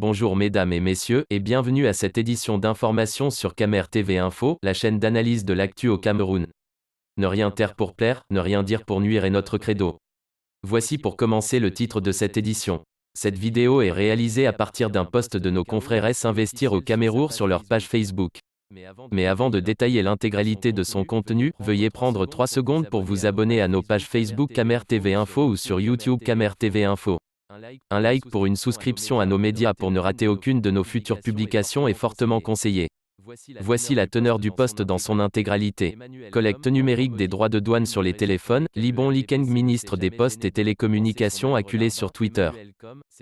Bonjour mesdames et messieurs, et bienvenue à cette édition d'information sur Camer TV Info, la chaîne d'analyse de l'actu au Cameroun. Ne rien taire pour plaire, ne rien dire pour nuire est notre credo. Voici pour commencer le titre de cette édition. Cette vidéo est réalisée à partir d'un post de nos confrères Investir au Cameroun sur leur page Facebook. Mais avant de détailler l'intégralité de son contenu, veuillez prendre 3 secondes pour vous abonner à nos pages Facebook Camer TV Info ou sur YouTube Camer TV Info. Un like pour une souscription à nos médias pour ne rater aucune de nos futures publications est fortement conseillé. Voici la teneur du post dans son intégralité. Collecte numérique des droits de douane sur les téléphones, Libon Likeng, ministre des Postes et Télécommunications, acculé sur Twitter.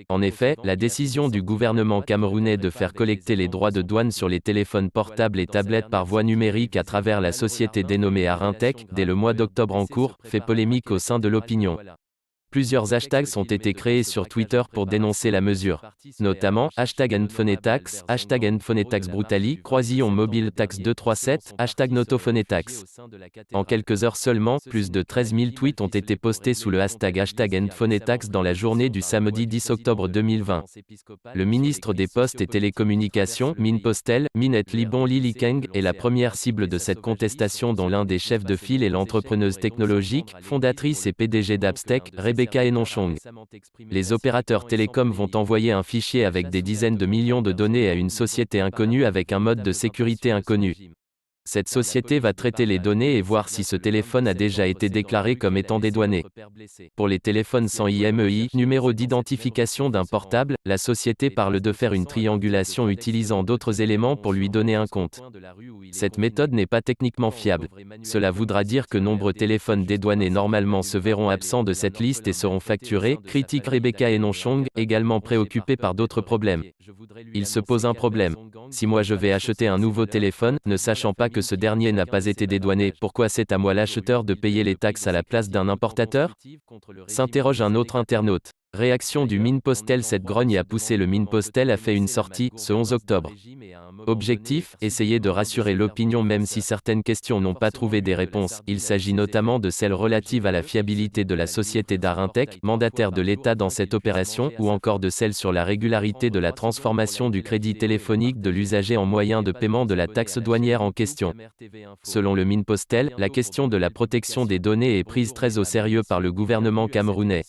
En effet, la décision du gouvernement camerounais de faire collecter les droits de douane sur les téléphones portables et tablettes par voie numérique à travers la société dénommée Arintec, dès le mois d'octobre en cours, fait polémique au sein de l'opinion. Plusieurs hashtags ont été créés sur Twitter pour dénoncer la mesure, notamment #NPhonetax, #NPhonetaxBrutali, Croisillon Mobile Tax 237, #NotoPhonetax. En quelques heures seulement, plus de 13 000 tweets ont été postés sous le hashtag #NPhonetax dans la journée du samedi 10 octobre 2020. Le ministre des Postes et Télécommunications, Minpostel, Minette Libon Lilikeng, est la première cible de cette contestation, dont l'un des chefs de file est l'entrepreneuse technologique, fondatrice et PDG d'Abstec, Rebecca Enonchong. Les opérateurs télécoms vont envoyer un fichier avec des dizaines de millions de données à une société inconnue avec un mode de sécurité inconnu. Cette société va traiter les données et voir si ce téléphone a déjà été déclaré comme étant dédouané. Pour les téléphones sans IMEI, numéro d'identification d'un portable, la société parle de faire une triangulation utilisant d'autres éléments pour lui donner un compte. Cette méthode n'est pas techniquement fiable. Cela voudra dire que nombreux téléphones dédouanés normalement se verront absents de cette liste et seront facturés, critique Rebecca Enonchong, également préoccupée par d'autres problèmes. Il se pose un problème. Si moi je vais acheter un nouveau téléphone, ne sachant pas que ce dernier n'a pas été dédouané, pourquoi c'est à moi l'acheteur de payer les taxes à la place d'un importateur? S'interroge un autre internaute. Réaction du Minpostel. Cette grogne a poussé le Minpostel a fait une sortie, ce 11 octobre. Objectif, essayer de rassurer l'opinion même si certaines questions n'ont pas trouvé des réponses. Il s'agit notamment de celles relatives à la fiabilité de la société d'Arintec, mandataire de l'État dans cette opération, ou encore de celles sur la régularité de la transformation du crédit téléphonique de l'usager en moyen de paiement de la taxe douanière en question. Selon le Minpostel, la question de la protection des données est prise très au sérieux par le gouvernement camerounais.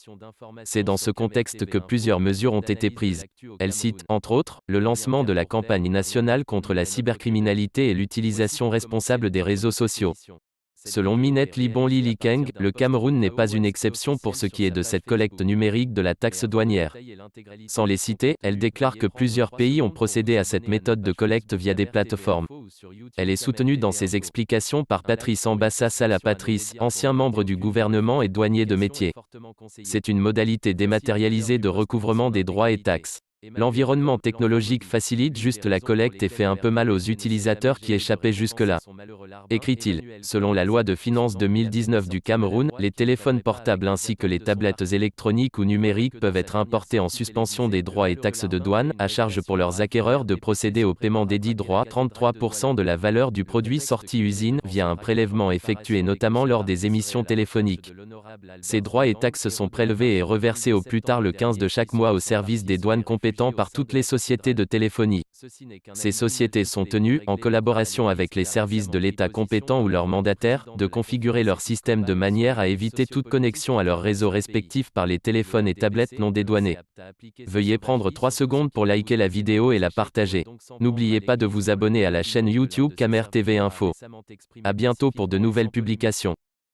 C'est dans ce contexte que plusieurs mesures ont été prises. Elle cite, entre autres, le lancement de la campagne nationale contre la cybercriminalité et l'utilisation responsable des réseaux sociaux. Selon Minette Libon Lilikeng, le Cameroun n'est pas une exception pour ce qui est de cette collecte numérique de la taxe douanière. Sans les citer, elle déclare que plusieurs pays ont procédé à cette méthode de collecte via des plateformes. Elle est soutenue dans ses explications par Patrice Ambassa Sala. Patrice, ancien membre du gouvernement et douanier de métier. C'est une modalité dématérialisée de recouvrement des droits et taxes. L'environnement technologique facilite juste la collecte et fait un peu mal aux utilisateurs qui échappaient jusque-là. Écrit-il, selon la loi de finances 2019 du Cameroun, les téléphones portables ainsi que les tablettes électroniques ou numériques peuvent être importés en suspension des droits et taxes de douane, à charge pour leurs acquéreurs de procéder au paiement des dits droits, 33% de la valeur du produit sorti usine, via un prélèvement effectué notamment lors des émissions téléphoniques. Ces droits et taxes sont prélevés et reversés au plus tard le 15 de chaque mois au service des douanes compétents par toutes les sociétés de téléphonie. Ces sociétés sont tenues, en collaboration avec les services de l'État compétents ou leurs mandataires, de configurer leur système de manière à éviter toute connexion à leurs réseaux respectifs par les téléphones et tablettes non dédouanés. Veuillez prendre 3 secondes pour liker la vidéo et la partager. N'oubliez pas de vous abonner à la chaîne YouTube Camer TV Info. À bientôt pour de nouvelles publications.